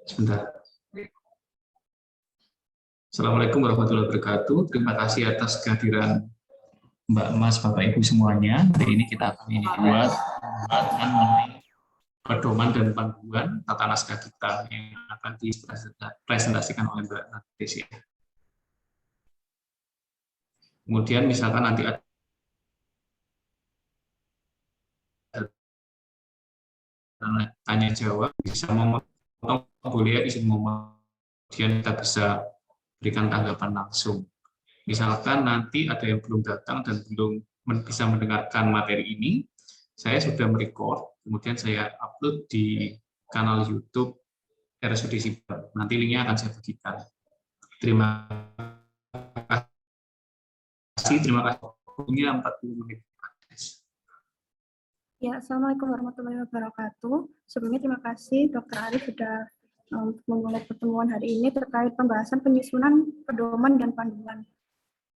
Sebentar. Assalamualaikum warahmatullahi wabarakatuh. Terima kasih atas kehadiran Mbak Mas, Bapak Ibu semuanya. Hari ini kita akan buat mengenai pedoman dan panduan tata naskah kita yang akan dipresentasikan oleh Mbak Desi. Kemudian misalkan nanti ada tanya jawab, bisa memotong, boleh izin memotong, kemudian kita bisa berikan tanggapan langsung. Misalkan nanti ada yang belum datang dan belum bisa mendengarkan materi ini, saya sudah merecord, kemudian saya upload di kanal YouTube RSUD Siber. Nanti linknya akan saya bagikan. Terima kasih. Terima kasih. Waktunya 40 menit. Ya, Assalamualaikum warahmatullahi wabarakatuh. Sebelumnya terima kasih Dr. Arif sudah memulai pertemuan hari ini terkait pembahasan penyusunan pedoman dan panduan.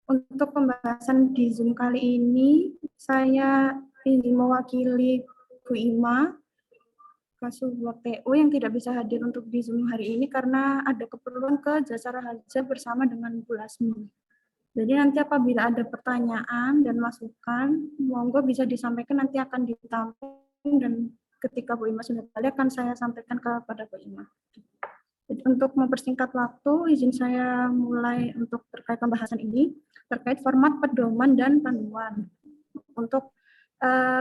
Untuk pembahasan di Zoom kali ini, saya ingin mewakili Bu Ima, Kasubag TU yang tidak bisa hadir untuk di Zoom hari ini karena ada keperluan ke Jasara Harja bersama dengan Bu Lasmi. Jadi nanti apabila ada pertanyaan dan masukan, monggo bisa disampaikan, nanti akan ditampung dan ketika Bu Ima sudah balik akan saya sampaikan kepada Bu Ima. Jadi untuk mempersingkat waktu, izin saya mulai untuk terkait pembahasan ini, terkait format pedoman dan panduan. Untuk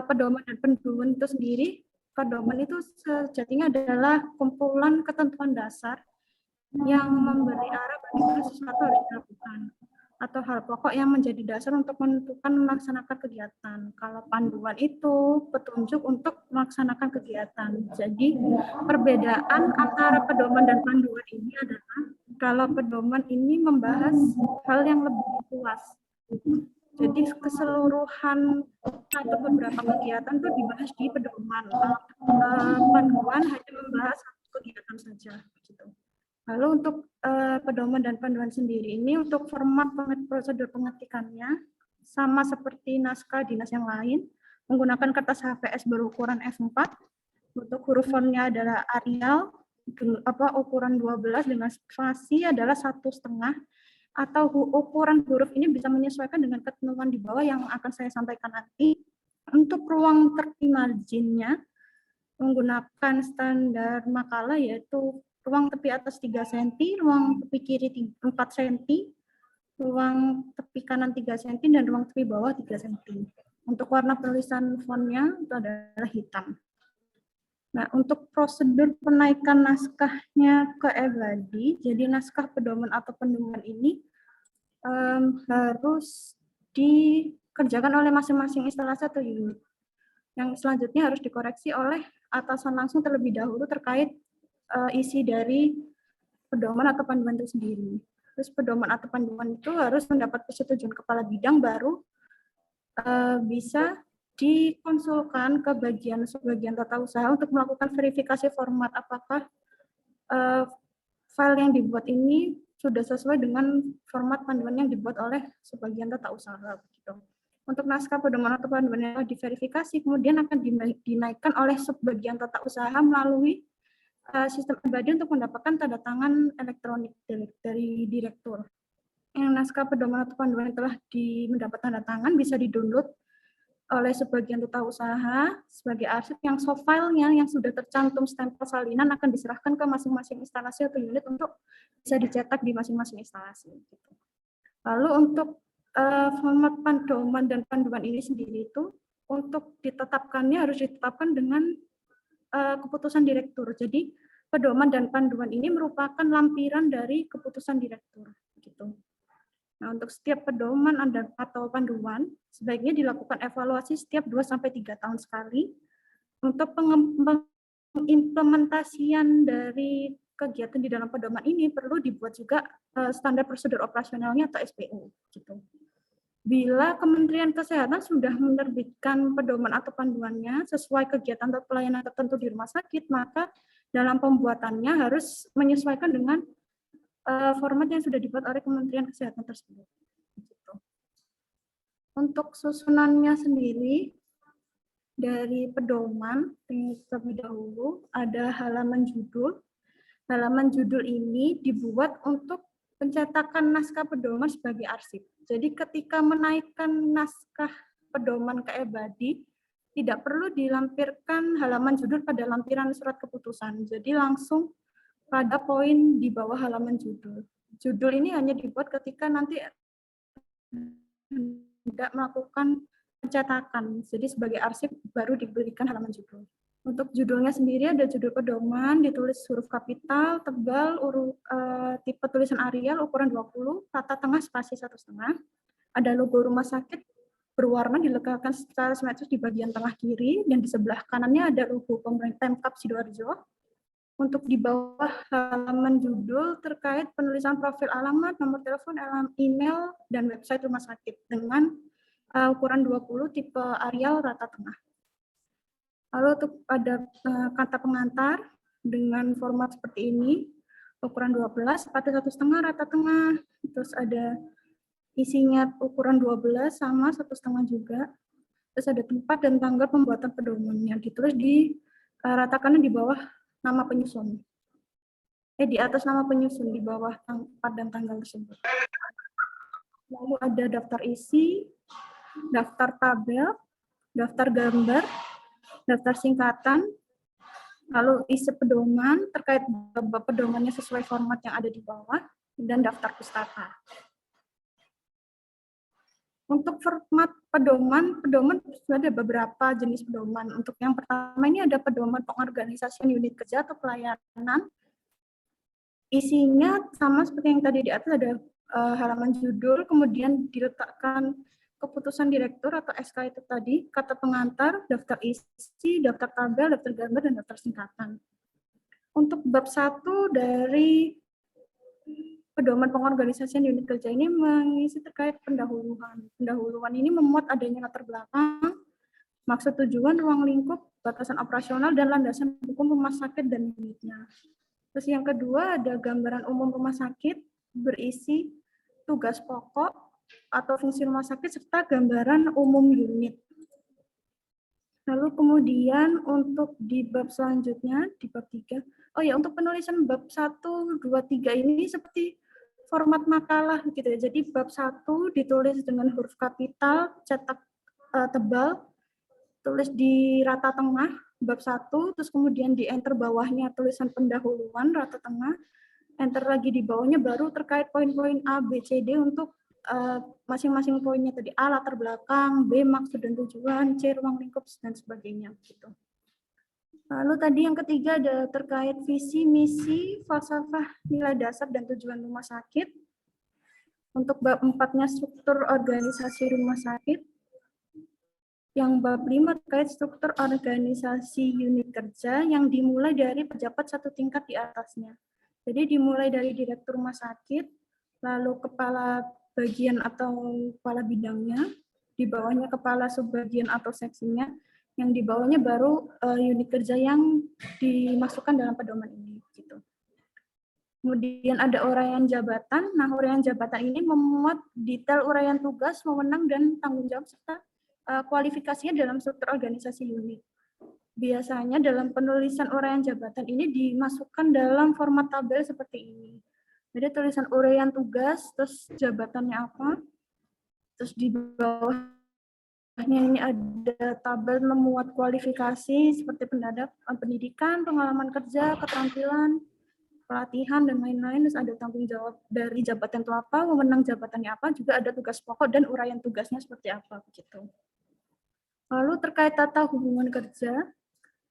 pedoman dan panduan itu sendiri, pedoman itu sejatinya adalah kumpulan ketentuan dasar yang memberi arah bagaimana sesuatu harus dilakukan, atau hal pokok yang menjadi dasar untuk menentukan melaksanakan kegiatan. Kalau panduan itu petunjuk untuk melaksanakan kegiatan. Jadi perbedaan antara pedoman dan panduan ini adalah kalau pedoman ini membahas hal yang lebih luas. Jadi keseluruhan atau beberapa kegiatan itu dibahas di pedoman. Kalau panduan hanya membahas satu kegiatan saja. Gitu. Lalu untuk pedoman dan panduan sendiri ini untuk format prosedur pengetikannya sama seperti naskah dinas yang lain, menggunakan kertas HVS berukuran F4, untuk huruf fontnya adalah Arial, ukuran 12 dengan spasi adalah 1,5, atau ukuran huruf ini bisa menyesuaikan dengan ketentuan di bawah yang akan saya sampaikan nanti. Untuk ruang tepi marginnya menggunakan standar makalah yaitu ruang tepi atas 3 cm, ruang tepi kiri 4 cm, ruang tepi kanan 3 cm, dan ruang tepi bawah 3 cm. Untuk warna penulisan fontnya itu adalah hitam. Nah, untuk prosedur penaikan naskahnya ke e-body, jadi naskah pedoman atau panduan ini harus dikerjakan oleh masing-masing instalasi atau unit. Yang selanjutnya harus dikoreksi oleh atasan langsung terlebih dahulu terkait isi dari pedoman atau panduan itu sendiri. Terus pedoman atau panduan itu harus mendapat persetujuan kepala bidang baru bisa dikonsulkan ke bagian tata usaha untuk melakukan verifikasi format apakah file yang dibuat ini sudah sesuai dengan format panduan yang dibuat oleh sebagian tata usaha. Gitu. Untuk naskah pedoman atau panduan yang diverifikasi kemudian akan dinaikkan oleh sebagian tata usaha melalui sistem e-body untuk mendapatkan tanda tangan elektronik dari direktur. Yang naskah pedoman atau panduan yang telah mendapat tanda tangan bisa di-download oleh sebagian tata usaha sebagai arsip yang soft file-nya yang sudah tercantum stempel salinan akan diserahkan ke masing-masing instalasi atau unit untuk bisa dicetak di masing-masing instalasi. Lalu untuk format pedoman dan panduan ini sendiri itu untuk ditetapkannya harus ditetapkan dengan keputusan direktur. Jadi pedoman dan panduan ini merupakan lampiran dari keputusan direktur. Gitu. Nah, untuk setiap pedoman atau panduan sebaiknya dilakukan evaluasi setiap 2-3 tahun sekali. Untuk pengimplementasian dari kegiatan di dalam pedoman ini perlu dibuat juga standar prosedur operasionalnya atau SPO. Gitu. Bila Kementerian Kesehatan sudah menerbitkan pedoman atau panduannya sesuai kegiatan atau pelayanan tertentu di rumah sakit, maka dalam pembuatannya harus menyesuaikan dengan format yang sudah dibuat oleh Kementerian Kesehatan tersebut. Untuk susunannya sendiri, dari pedoman terlebih dahulu ada halaman judul, Halaman judul ini dibuat untuk pencetakan naskah pedoman sebagai arsip. Jadi ketika menaikkan naskah pedoman ke e-body, tidak perlu dilampirkan halaman judul pada lampiran surat keputusan. Jadi langsung pada poin di bawah halaman judul. Judul ini hanya dibuat ketika nanti tidak melakukan pencetakan. Jadi sebagai arsip baru diberikan halaman judul. Untuk judulnya sendiri ada judul pedoman, ditulis huruf kapital, tebal, tipe tulisan Arial, ukuran 20, rata tengah spasi 1,5. Ada logo rumah sakit berwarna diletakkan secara simetris di bagian tengah kiri, dan di sebelah kanannya ada logo pemerintah Pemkab Sidoarjo. Untuk di bawah halaman judul terkait penulisan profil alamat, nomor telepon, email, dan website rumah sakit dengan ukuran 20, tipe Arial, rata tengah. Lalu untuk ada kata pengantar dengan format seperti ini, ukuran 12, spasi 1,5, rata tengah. Terus ada isinya ukuran 12 sama 1,5 juga. Terus ada tempat dan tanggal pembuatan pedoman yang ditulis di rata kanan di bawah nama penyusun. Di atas nama penyusun di bawah tempat dan tanggal tersebut. Lalu ada daftar isi, daftar tabel, daftar gambar, daftar singkatan, lalu isi pedoman terkait pedomannya sesuai format yang ada di bawah, dan daftar pustaka. Untuk format pedoman ada beberapa jenis pedoman. Untuk yang pertama ini ada pedoman pengorganisasian unit kerja atau pelayanan. Isinya sama seperti yang tadi di atas, ada halaman judul, kemudian diletakkan keputusan direktur atau SK itu tadi, kata pengantar, daftar isi, daftar tabel, daftar gambar, dan daftar singkatan. Untuk bab 1 dari pedoman pengorganisasian unit kerja ini mengisi terkait pendahuluan. Pendahuluan ini memuat adanya latar belakang, maksud tujuan, ruang lingkup, batasan operasional, dan landasan hukum rumah sakit dan unitnya. Terus yang kedua ada gambaran umum rumah sakit berisi tugas pokok atau fungsi rumah sakit serta gambaran umum unit. Lalu kemudian untuk di bab selanjutnya, di bab 3, untuk penulisan bab 1, 2, 3 ini seperti format makalah gitu ya. Jadi bab 1 ditulis dengan huruf kapital, cetak tebal, tulis di rata tengah, bab 1, terus kemudian di enter bawahnya tulisan pendahuluan, rata tengah, enter lagi di bawahnya baru terkait poin-poin A, B, C, D untuk masing-masing poinnya tadi. A, latar belakang, B, maksud dan tujuan, C, ruang lingkup, dan sebagainya. Gitu. Lalu tadi yang ketiga ada terkait visi, misi, falsafah, nilai dasar, dan tujuan rumah sakit. Untuk bab 4-nya struktur organisasi rumah sakit. Yang bab 5 terkait struktur organisasi unit kerja yang dimulai dari pejabat satu tingkat di atasnya. Jadi dimulai dari direktur rumah sakit, lalu kepala bagian atau kepala bidangnya, di bawahnya kepala subbagian atau seksinya, yang di bawahnya baru unit kerja yang dimasukkan dalam pedoman ini. Gitu. Kemudian ada uraian jabatan. Nah, uraian jabatan ini memuat detail uraian tugas, wewenang, dan tanggung jawab serta kualifikasinya dalam struktur organisasi unit. Biasanya dalam penulisan uraian jabatan ini dimasukkan dalam format tabel seperti ini. Jadi tulisan uraian tugas, terus jabatannya apa, terus di bawahnya ini ada tabel memuat kualifikasi seperti pendidikan, pengalaman kerja, keterampilan, pelatihan, dan lain-lain. Terus ada tanggung jawab dari jabatan itu apa, wewenang jabatannya apa, juga ada tugas pokok dan uraian tugasnya seperti apa begitu. Lalu terkait tata hubungan kerja,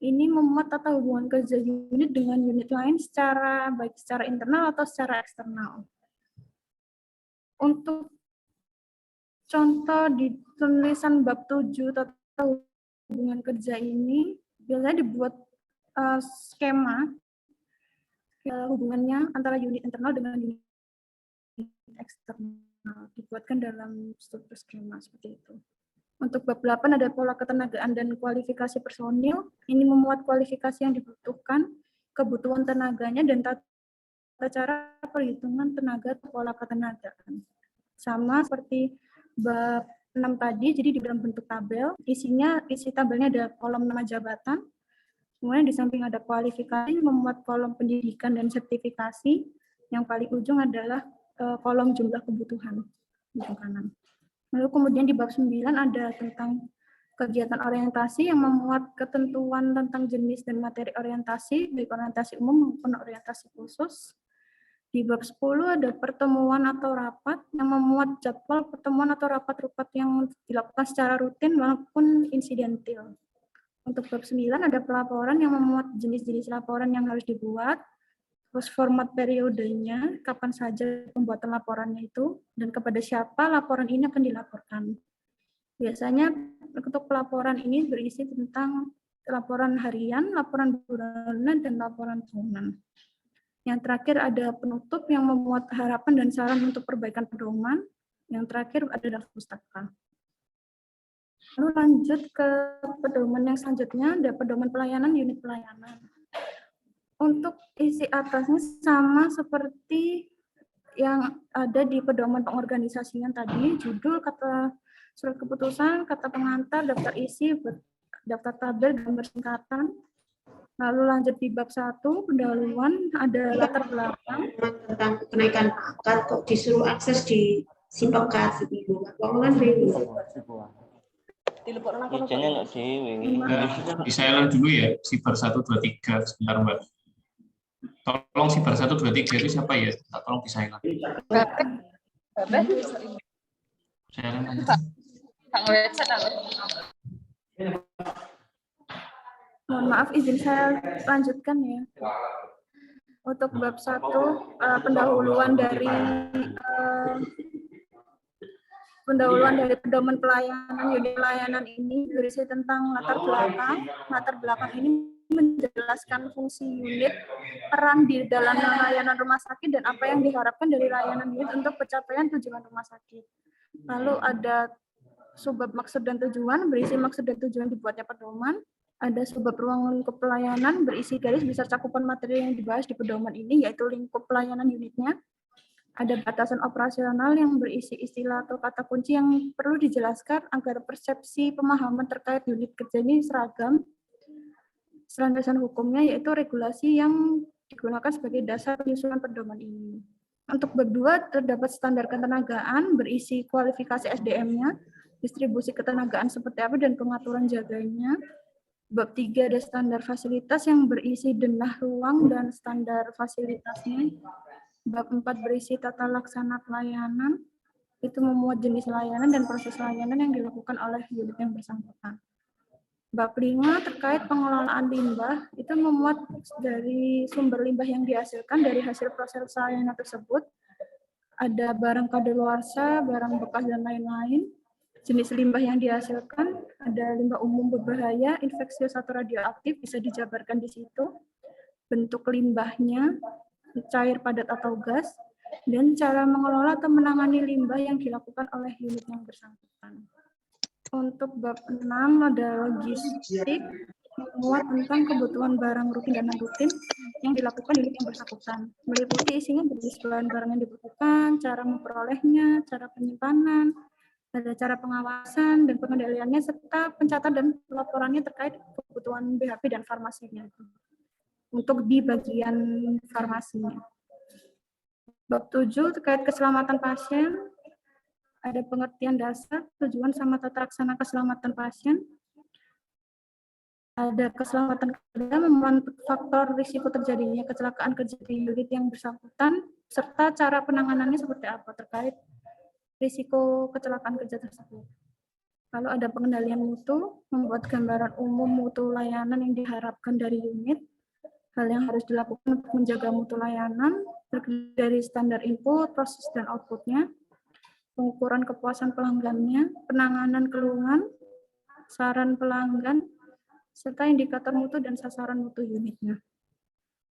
ini memuat tata hubungan kerja unit dengan unit lain baik secara internal atau secara eksternal. Untuk contoh di tulisan bab 7 tata hubungan kerja ini biasanya dibuat skema hubungannya antara unit internal dengan unit eksternal, dibuatkan dalam struktur skema seperti itu. Untuk bab 8 ada pola ketenagaan dan kualifikasi personil. Ini memuat kualifikasi yang dibutuhkan, kebutuhan tenaganya, dan tata cara perhitungan tenaga atau pola ketenagaan. Sama seperti bab 6 tadi, jadi di dalam bentuk tabel, isi tabelnya ada kolom nama jabatan, Kemudian di samping ada kualifikasi, memuat kolom pendidikan dan sertifikasi. Yang paling ujung adalah kolom jumlah kebutuhan, ujung kanan. Lalu kemudian di bab 9 ada tentang kegiatan orientasi yang memuat ketentuan tentang jenis dan materi orientasi, baik orientasi umum maupun orientasi khusus. Di bab 10 ada pertemuan atau rapat yang memuat jadwal pertemuan atau rapat-rapat yang dilakukan secara rutin maupun insidentil. Untuk bab 9 ada pelaporan yang memuat jenis-jenis laporan yang harus dibuat, terus format periodenya, kapan saja pembuatan laporannya itu, dan kepada siapa laporan ini akan dilaporkan. Biasanya untuk pelaporan ini berisi tentang laporan harian, laporan bulanan, dan laporan tahunan. Yang terakhir ada penutup yang memuat harapan dan saran untuk perbaikan pedoman. Yang terakhir adalah pustaka. Lalu lanjut ke pedoman yang selanjutnya, ada pedoman pelayanan, unit pelayanan. Untuk isi atasnya sama seperti yang ada di pedoman pengorganisasian tadi, judul, kata surat keputusan, kata pengantar, daftar isi, daftar tabel, gambar singkatan. Lalu lanjut di bab 1, pendahuluan, ada latar belakang. Tentang kenaikan pangkat kok disuruh akses di Sipekat gitu. Keuangan bingung. Ijazahnya nggak dewe. Di silent dulu ya, Sibar 1, 2, 3, sebentar Mbak. Tolong Sibar 1, 2, 3 itu siapa ya? Tolong di silent. Silent aja. Mohon maaf, izin saya lanjutkan ya. Untuk bab 1, pendahuluan dari pedoman pelayanan, unit pelayanan ini berisi tentang latar belakang. Latar belakang ini menjelaskan fungsi unit, peran di dalam layanan rumah sakit, dan apa yang diharapkan dari layanan unit untuk pencapaian tujuan rumah sakit. Lalu ada subbab maksud dan tujuan, berisi maksud dan tujuan dibuatnya pedoman. Ada subbab ruang lingkup pelayanan, berisi garis besar cakupan materi yang dibahas di pedoman ini, yaitu lingkup pelayanan unitnya. Ada batasan operasional yang berisi istilah atau kata kunci yang perlu dijelaskan agar persepsi pemahaman terkait unit kerja ini seragam. Landasan hukumnya yaitu regulasi yang digunakan sebagai dasar penyusunan pedoman ini. Untuk bab 2 terdapat standar ketenagaan berisi kualifikasi SDM-nya, distribusi ketenagaan seperti apa dan pengaturan jaganya. Bab 3 ada standar fasilitas yang berisi denah ruang dan standar fasilitasnya. Bab 4 berisi tata laksana pelayanan, itu memuat jenis layanan dan proses layanan yang dilakukan oleh unit yang bersangkutan. Bab 5 terkait pengelolaan limbah, itu memuat dari sumber limbah yang dihasilkan dari hasil proses layanan tersebut. Ada barang kadaluarsa, barang bekas, dan lain-lain. Jenis limbah yang dihasilkan, ada limbah umum berbahaya, infeksius atau radioaktif, bisa dijabarkan di situ. Bentuk limbahnya, cair, padat, atau gas, dan cara mengelola atau menangani limbah yang dilakukan oleh unit yang bersangkutan. Untuk bab 6 ada logistik, memuat tentang kebutuhan barang rutin dan non-rutin yang dilakukan unit yang bersangkutan. Meliputi isinya berisi barang yang dibutuhkan, cara memperolehnya, cara penyimpanan, ada cara pengawasan dan pengendaliannya, serta pencatatan dan laporannya terkait kebutuhan BHP dan farmasinya. Untuk di bagian farmasinya. Bab 7 terkait keselamatan pasien, ada pengertian dasar, tujuan sama tata laksana keselamatan pasien. Ada keselamatan kerja, memuat faktor risiko terjadinya kecelakaan kerja di unit yang bersangkutan, serta cara penanganannya seperti apa terkait risiko kecelakaan kerja tersebut. Lalu ada pengendalian mutu, membuat gambaran umum mutu layanan yang diharapkan dari unit, hal yang harus dilakukan untuk menjaga mutu layanan, dari standar input, proses, dan outputnya, pengukuran kepuasan pelanggannya, penanganan keluhan, saran pelanggan, serta indikator mutu dan sasaran mutu unitnya.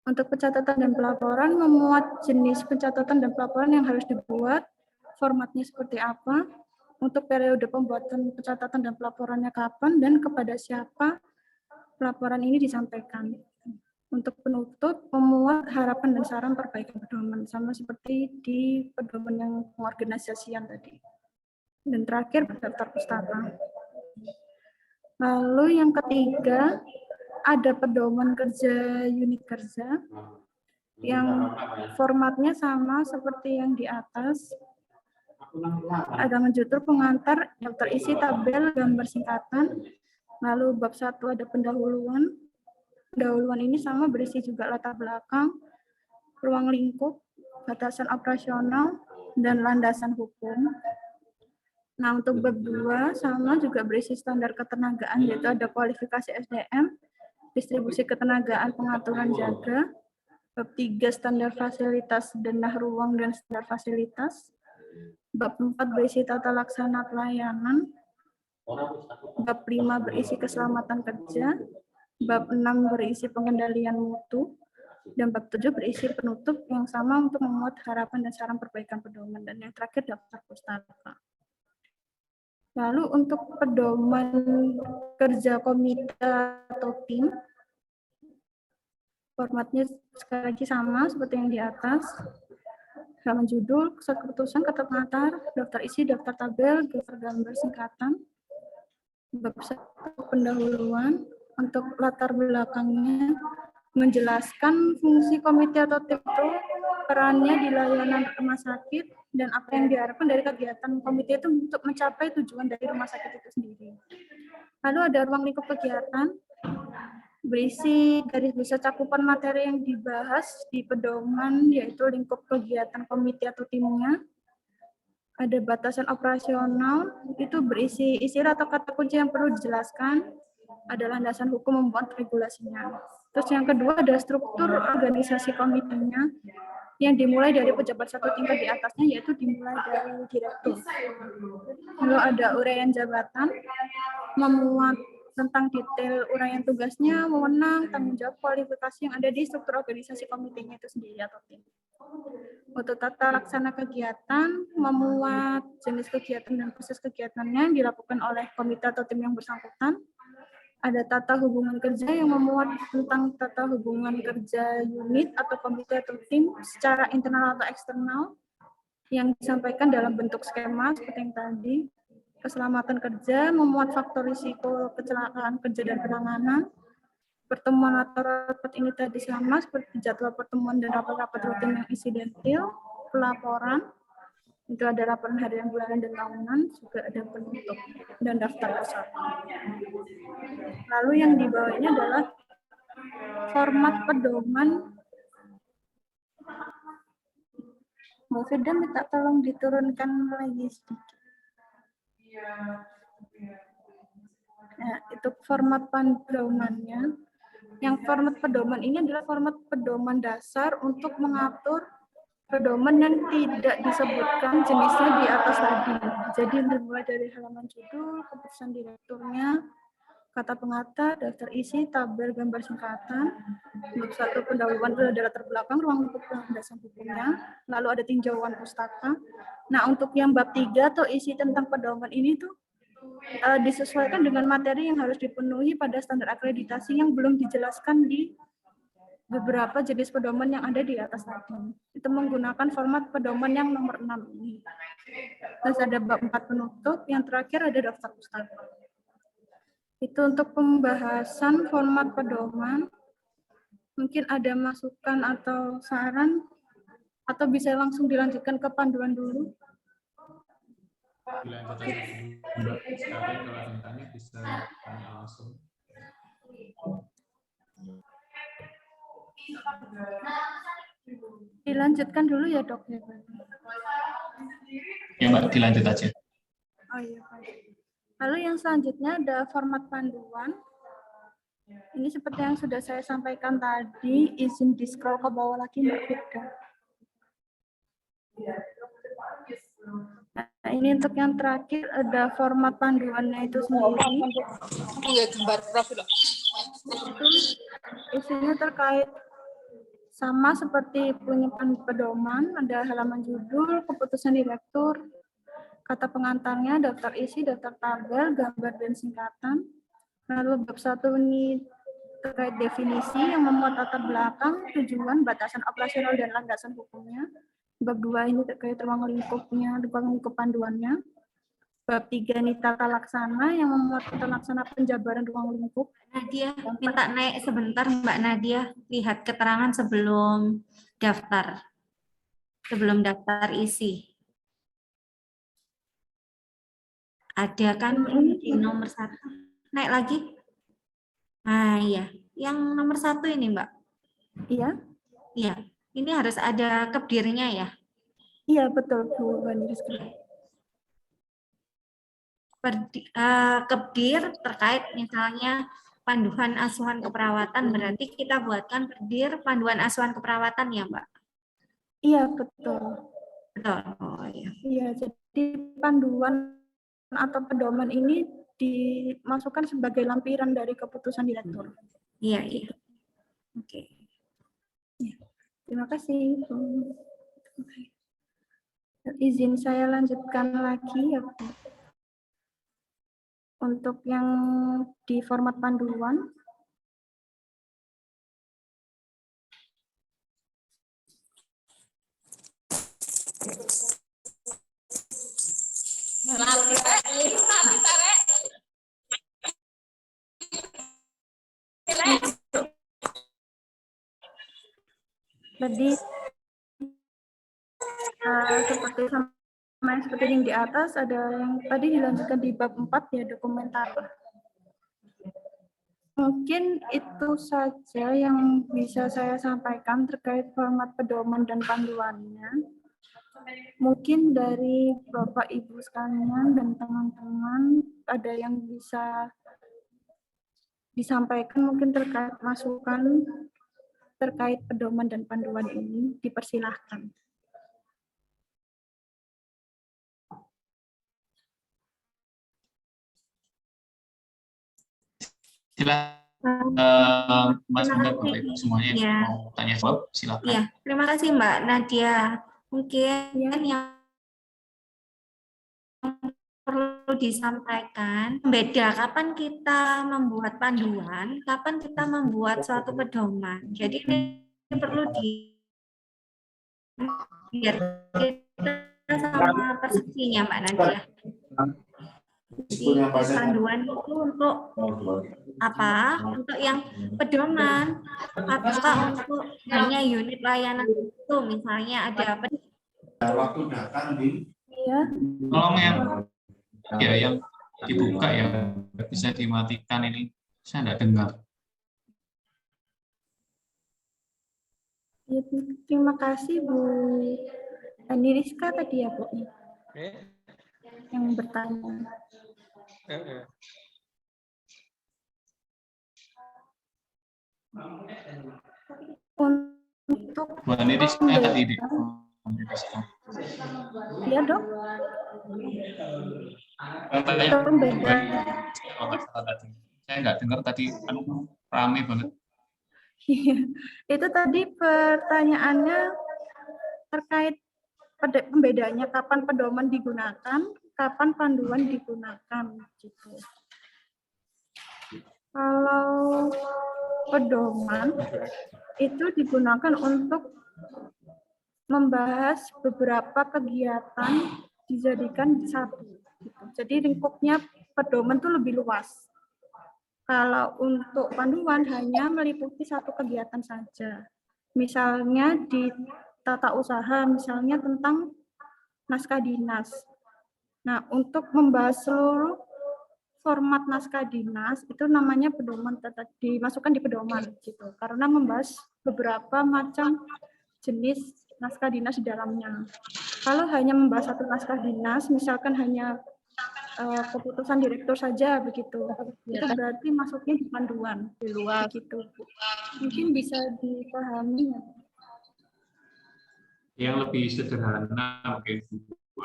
Untuk pencatatan dan pelaporan, memuat jenis pencatatan dan pelaporan yang harus dibuat, formatnya seperti apa, untuk periode pembuatan pencatatan dan pelaporannya kapan, dan kepada siapa pelaporan ini disampaikan. Untuk penutup, memuat harapan dan saran perbaikan pedoman, sama seperti di pedoman yang pengorganisasian tadi. Dan terakhir, daftar pustaka. Lalu yang ketiga, ada pedoman kerja unit kerja yang formatnya sama seperti yang di atas. Ada menjutur, pengantar, daftar isi, tabel, gambar singkatan. Lalu bab 1 ada pendahuluan. Pendahuluan ini sama berisi juga latar belakang, ruang lingkup, batasan operasional, dan landasan hukum. Nah, untuk bab 2 sama juga berisi standar ketenagaan, yaitu ada kualifikasi SDM, distribusi ketenagaan, pengaturan jaga. Bab 3 standar fasilitas, denah ruang dan standar fasilitas. Bab 4 berisi tata laksana pelayanan. Bab 5 berisi keselamatan kerja. Bab 6 berisi pengendalian mutu. Dan bab 7 berisi penutup yang sama untuk memuat harapan dan saran perbaikan pedoman. Dan yang terakhir daftar pustaka. Lalu untuk pedoman kerja komite atau tim, formatnya sekali lagi sama seperti yang di atas. Halaman judul, pusat keputusan, kata pengantar, daftar isi, daftar tabel, daftar gambar singkatan. Bab 1 pendahuluan, untuk latar belakangnya menjelaskan fungsi komite atau tim itu, perannya di layanan rumah sakit, dan apa yang diharapkan dari kegiatan komite itu untuk mencapai tujuan dari rumah sakit itu sendiri. Lalu ada ruang lingkup kegiatan, berisi garis besar cakupan materi yang dibahas di pedoman, yaitu lingkup kegiatan komite atau timnya. Ada batasan operasional, itu berisi istilah atau kata kunci yang perlu dijelaskan. Ada landasan hukum membuat regulasinya. Terus yang kedua ada struktur organisasi komitenya, yang dimulai dari pejabat satu tingkat di atasnya, yaitu dimulai dari direktur. Lalu ada uraian jabatan, memuat tentang detail uraian tugasnya, wewenang, tanggung jawab, kualifikasi yang ada di struktur organisasi komitenya itu sendiri atau tim. Untuk tata laksana kegiatan, memuat jenis kegiatan dan proses kegiatannya yang dilakukan oleh komite atau tim yang bersangkutan. Ada tata hubungan kerja yang memuat tentang tata hubungan kerja unit atau komite atau tim secara internal atau eksternal yang disampaikan dalam bentuk skema seperti yang tadi. Keselamatan kerja memuat faktor risiko kecelakaan kerja dan penanganan. Pertemuan atau rapat ini tadi sama seperti jadwal pertemuan dan rapat-rapat rutin yang insidentil. Pelaporan, itu ada laporan harian, bulanan, dan tahunan, juga ada penutup dan daftar peserta. Lalu yang di bawah ini adalah format pedoman. Mbak Firda minta tolong diturunkan lagi sedikit. Nah, itu format pedomannya. Yang format pedoman ini adalah format pedoman dasar untuk mengatur pedoman yang tidak disebutkan jenisnya di atas tadi. Jadi dimulai dari halaman judul, keputusan direkturnya, kata pengantar, daftar isi, tabel, gambar singkatan. Bab 1 pendahuluan itu adalah latar belakang, ruang lingkup landasan hukumnya. Lalu ada tinjauan pustaka. Nah, untuk yang bab 3 atau isi tentang pedoman ini tuh disesuaikan dengan materi yang harus dipenuhi pada standar akreditasi yang belum dijelaskan di beberapa jenis pedoman yang ada di atas tadi. Itu menggunakan format pedoman yang nomor 6 ini. Terus ada bab 4 penutup, yang terakhir ada daftar pustaka. Itu untuk pembahasan format pedoman. Mungkin ada masukan atau saran, atau bisa langsung dilanjutkan ke panduan dulu. Dilanjut aja dulu. Sekalian kalau ada yang tanya bisa tanya langsung. Dilanjutkan dulu ya dok. Ya Mbak, dilanjut aja. Oh iya Pak. Lalu yang selanjutnya ada format panduan. Ini seperti yang sudah saya sampaikan tadi, izin di scroll ke bawah lagi Mbak Firda. Nah, ini untuk yang terakhir ada format panduannya itu sendiri. Itu isinya terkait sama seperti punya pedoman, ada halaman judul, keputusan direktur, kata pengantarnya, daftar isi, daftar tabel, gambar dan singkatan. Lalu bab 1 ini terkait definisi yang memuat latar belakang, tujuan, batasan operasional dan landasan hukumnya. Bab 2 ini terkait ruang lingkupnya, ruang lingkup panduannya. bab 3 nih tata laksana yang memuat tata laksana penjabaran ruang lingkup. Nadia, minta naik sebentar Mbak Nadia, lihat keterangan sebelum daftar isi. Ada kan di nomor 1. Naik lagi. Nah iya, yang nomor 1 ini Mbak. Iya, Iya, ini harus ada kebirnya ya. iya betul Bu Rizka. Kebir terkait misalnya panduan asuhan keperawatan, berarti kita buatkan kebir panduan asuhan keperawatan ya Mbak? Iya betul. Betul. Oh, iya. Iya, jadi panduan atau pedoman ini dimasukkan sebagai lampiran dari keputusan direktur. Iya, iya. Oke. Ya, terima kasih. Izin saya lanjutkan lagi ya Bu. Untuk yang di format panduan, tadi seperti yang di atas, ada yang tadi dilanjutkan di bab 4 ya, dokumenter. Mungkin itu saja yang bisa saya sampaikan terkait format pedoman dan panduannya. Mungkin dari Bapak Ibu sekalian dan teman-teman ada yang bisa disampaikan mungkin terkait masukan terkait pedoman dan panduan ini, dipersilahkan. Silakan Mas Bunda, Bapak Ibu semuanya ya. mau tanya jawab, silakan. Ya, terima kasih Mbak Nadia. Mungkin yang perlu disampaikan beda kapan kita membuat panduan, kapan kita membuat suatu pedoman. Jadi ini perlu biar kita sama persepsinya Mbak Nadia. Jadi panduan itu untuk apa? Untuk yang pedoman atau untuk hanya unit layanan itu, misalnya ada waktu datang di tolong yang dibuka ya, bisa dimatikan ini, saya tidak dengar. Ya, terima kasih Bu Rizka tadi ya Bu yang bertanya. Untuk Bu Rizka tadi ya Dok. Saya nggak dengar tadi, rame banget. Itu tadi pertanyaannya terkait pembedanya kapan pedoman digunakan, kapan panduan digunakan gitu. Kalau pedoman itu digunakan untuk membahas beberapa kegiatan dijadikan satu. Gitu. Jadi lingkupnya pedoman itu lebih luas. Kalau untuk panduan hanya meliputi satu kegiatan saja. Misalnya di tata usaha, misalnya tentang naskah dinas. Nah, untuk membahas seluruh format naskah dinas itu namanya pedoman, dimasukkan di pedoman gitu. Karena membahas beberapa macam jenis naskah dinas di dalamnya. Kalau hanya membahas satu naskah dinas, misalkan hanya keputusan direktur saja begitu, itu berarti masuknya di panduan di luar gitu. Mungkin bisa dipahami ya. Yang lebih sederhana mungkin Bu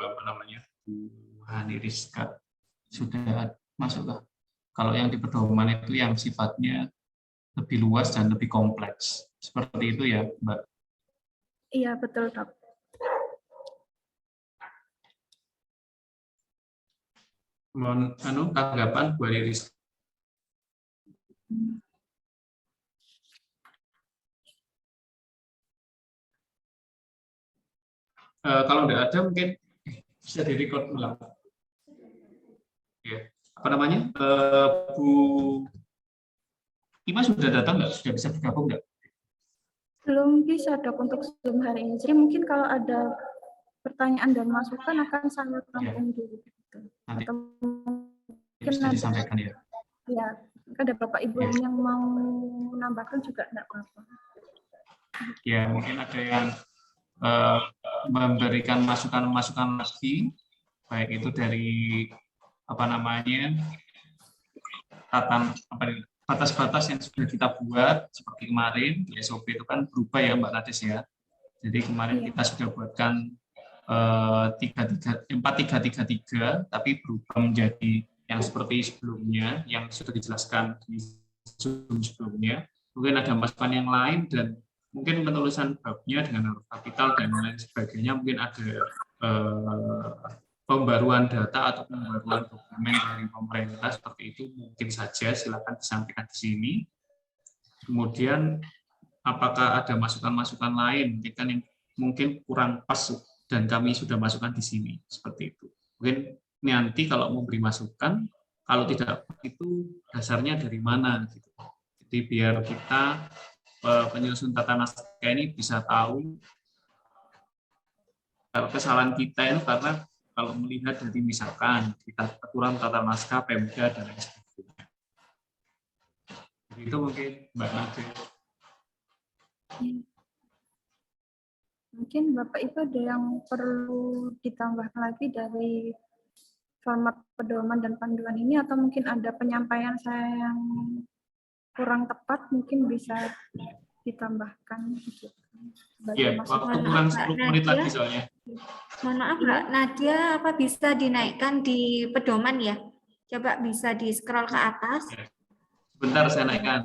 Hani Rizka sudah masuk lah. Kalau yang di pedoman itu yang sifatnya lebih luas dan lebih kompleks, seperti itu ya Mbak. Iya betul Dok. Mohon tanggapan Bu Rizka. Kalau tidak ada mungkin bisa direcord ulang. apa namanya, Bu Ima sudah datang nggak? Sudah bisa bergabung nggak? Belum bisa dok untuk Zoom hari ini. Jadi mungkin kalau ada pertanyaan dan masukan akan saya tampung dulu. Gitu. Nanti Atau mungkin sudah ada, disampaikan ya. ya, ada Bapak Ibu Ya. yang mau menambahkan juga enggak apa-apa. Ya, mungkin ada yang memberikan masukan-masukan lagi, baik itu dari apa namanya, batas-batas yang sudah kita buat seperti kemarin di SOP itu kan berubah ya Mbak Nades ya. Jadi kemarin kita sudah buatkan 4333 tapi berubah menjadi yang seperti sebelumnya yang sudah dijelaskan di Zoom sebelumnya. Mungkin ada masukan yang lain dan mungkin penulisan babnya dengan huruf kapital dan lain sebagainya, mungkin ada pembaruan data atau pembaruan dokumen dari pemerintah seperti itu, mungkin saja silakan disampaikan di sini. Kemudian apakah ada masukan-masukan lain yang mungkin kurang pas dan kami sudah masukkan di sini seperti itu. Mungkin nanti kalau mau beri masukan, kalau tidak itu dasarnya dari mana gitu. Jadi biar kita penyusun tata naskah ini bisa tahu kesalahan kita itu karena kalau melihat dari misalkan kita aturan tata naskah Pemda dan lain sebagainya. Itu mungkin Mbak Nadia. Mungkin Bapak Ibu ada yang perlu ditambahkan lagi dari format pedoman dan panduan ini, atau mungkin ada penyampaian saya yang kurang tepat, mungkin bisa ditambahkan. Iya, waktu kurang 10 menit lagi soalnya. Mohon maaf Mbak Nadia, apa bisa dinaikkan di pedoman ya? Coba bisa di scroll ke atas. Sebentar saya naikkan.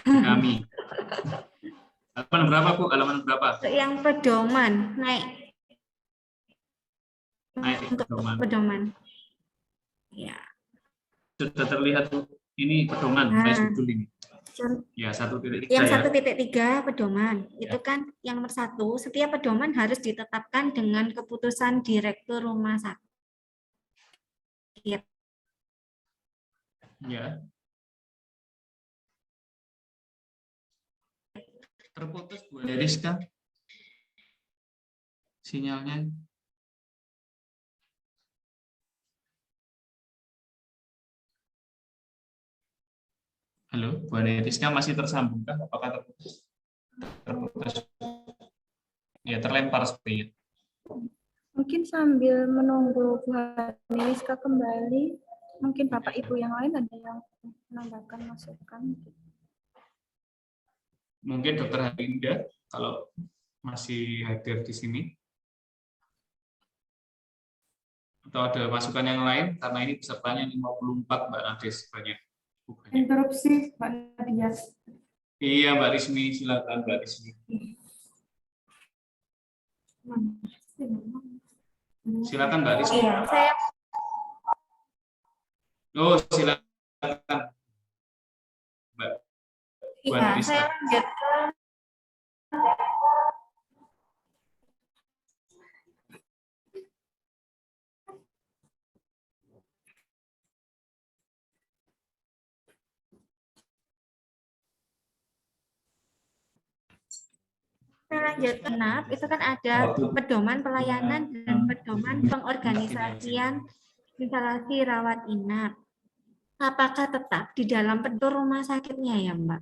Kami. Halaman berapa Bu? Halaman berapa? Yang pedoman, naik. Naik Untuk pedoman. Ya. Sudah terlihat Bu. Ini pedoman, saya judul ini. Ya, 1.3 yang ya. 1.3 pedoman Ya. itu kan yang nomor 1, setiap pedoman harus ditetapkan dengan keputusan Direktur Rumah Sakit. Ya. Terputus Bu Deriska sinyalnya. Halo, Bu Deriska masih tersambungkah? Apakah terputus? Terputus. Ya, terlempar sepertinya. Mungkin sambil menunggu Bu Haniska kembali, mungkin Bapak Ibu yang lain ada yang menambahkan masukan. Mungkin Dr. Harinda kalau masih hadir di sini. Atau ada masukan yang lain karena ini pesertanya 54 Mbak Nades banyak. Interupsi Mbak Nadia. Iya Mbak Rismi, silakan Mbak Rismi. Silakan Mbak Rismi. Iya, saya Oh, silakan Mbak. iya, saya lanjutkan. Genap itu kan ada pedoman pelayanan dan pedoman pengorganisasian instalasi rawat inap. Apakah tetap di dalam pedoman rumah sakitnya ya Mbak?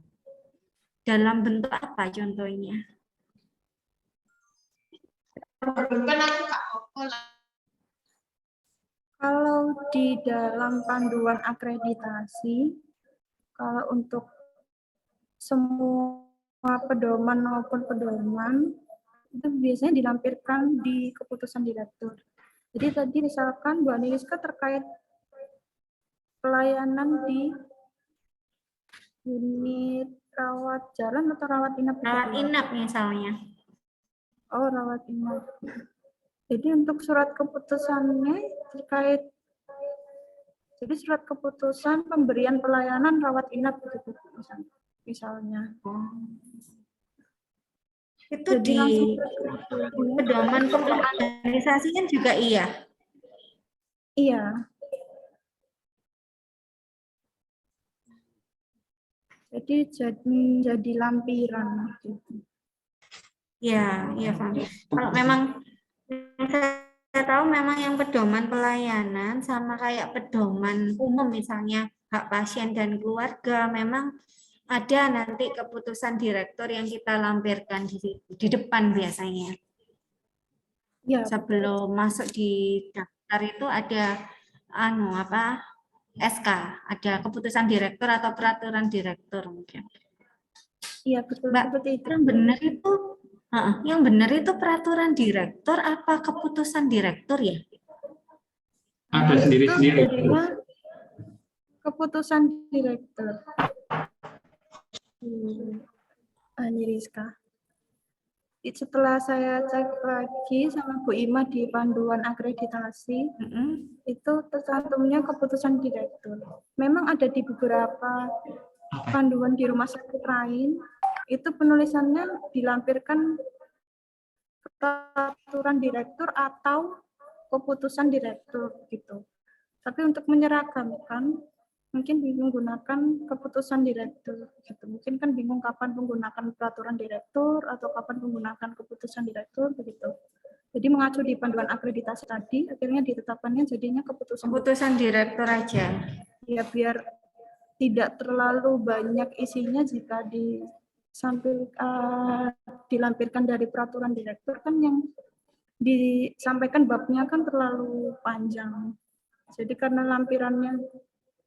Dalam bentuk apa contohnya? Kalau di dalam panduan akreditasi, kalau untuk semua pedoman maupun pedoman itu biasanya dilampirkan di keputusan direktur. Jadi tadi misalkan Bu Aniliska terkait pelayanan di unit rawat jalan atau rawat inap? Rawat inap misalnya. Oh, rawat inap. Jadi untuk surat keputusannya terkait, jadi surat keputusan pemberian pelayanan rawat inap gitu misalnya. Itu di pedoman pengorganisasian juga iya. Iya. Jadi jadi lampiran gitu. Ya, ya Pak. Kalau memang saya tahu memang yang pedoman pelayanan sama kayak pedoman umum misalnya hak pasien dan keluarga memang ada nanti keputusan direktur yang kita lampirkan di depan biasanya. Iya, Sebelum masuk di daftar itu ada SK, ada keputusan direktur atau peraturan direktur mungkin. iya betul Mbak, seperti itu. yang benar itu peraturan direktur apa keputusan direktur ya? Ada Itu sendiri-sendiri. jadinya keputusan direktur. Ani Rizka. Setelah saya cek lagi sama Bu Ima di panduan akreditasi, itu tercantumnya keputusan direktur. Memang ada di beberapa panduan di rumah sakit lain, itu penulisannya dilampirkan peraturan direktur atau keputusan direktur gitu. Tapi untuk menyeragamkan, mungkin menggunakan keputusan direktur gitu. Mungkin kan bingung kapan menggunakan peraturan direktur atau kapan menggunakan keputusan direktur begitu. Jadi mengacu di panduan akreditasi tadi, akhirnya ditetapkannya jadinya Keputusan direktur aja. Ya biar tidak terlalu banyak isinya jika dilampirkan dari peraturan direktur kan yang disampaikan babnya kan terlalu panjang. Jadi karena lampirannya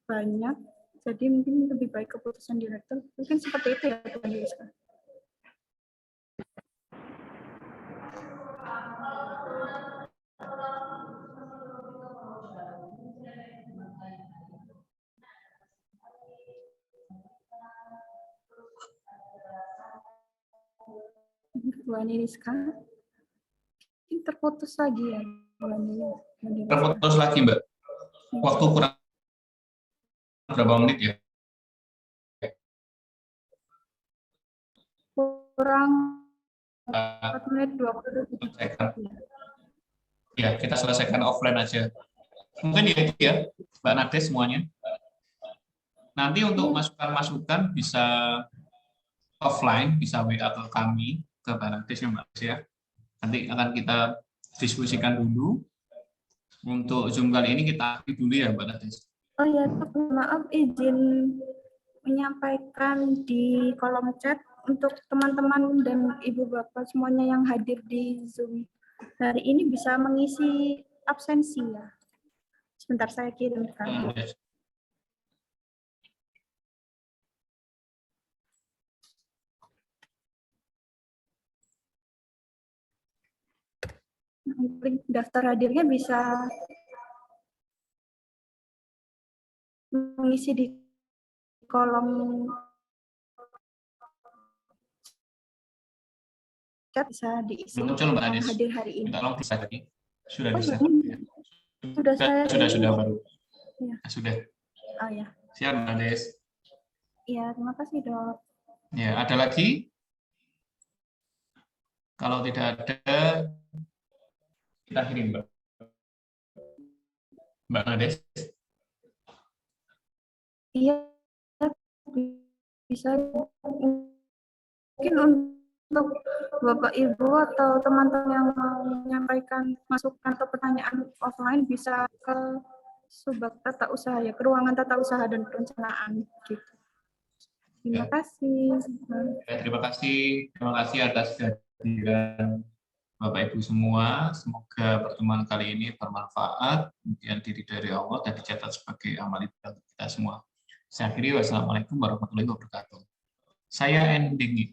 banyak, jadi mungkin lebih baik keputusan direktur. Mungkin seperti itu ya, Bu Rizka. Bu Ani Rizka. Ini terputus lagi ya, Bu Ani Rizka. Terputus lagi, Mbak. Waktu kurang berapa menit ya? Kurang 4 menit 20 detik. Ya, kita selesaikan offline aja. Mungkin ya itu ya, Mbak Nades semuanya. Nanti untuk masukan-masukan bisa offline, bisa WA ke kami, ke Mbak Nades ya Mbak ya. Nanti akan kita diskusikan dulu. Untuk Zoom kali ini kita akhiri dulu ya Mbak Nades. Oh ya, maaf izin menyampaikan di kolom chat untuk teman-teman dan ibu bapak semuanya yang hadir di Zoom hari ini bisa mengisi absensi ya. Sebentar saya kirimkan. Link daftar hadirnya bisa mengisi di kolom chat, bisa diisi yang hadir hari ini. Tolong bisa lagi. Sudah Oh, bisa. Sudah saya Sudah baru. Ya. Sudah. Oh ya. Siap Mbak Nades. Iya, terima kasih Dok. Ya, ada lagi? Kalau tidak ada, kita kirim Mbak. Mbak Nades. Iya, bisa mungkin untuk Bapak Ibu atau teman-teman yang mau menyampaikan masukan atau pertanyaan offline bisa ke Subak Tata Usaha ya, ke ruangan Tata Usaha dan Perencanaan gitu. Terima kasih. Ya, terima kasih atas kehadiran Bapak Ibu semua. Semoga pertemuan kali ini bermanfaat, kemudian diri dari Allah dan dicatat sebagai amal ibadah kita semua. Saya akhiri, wassalamualaikum warahmatullahi wabarakatuh. Saya ending.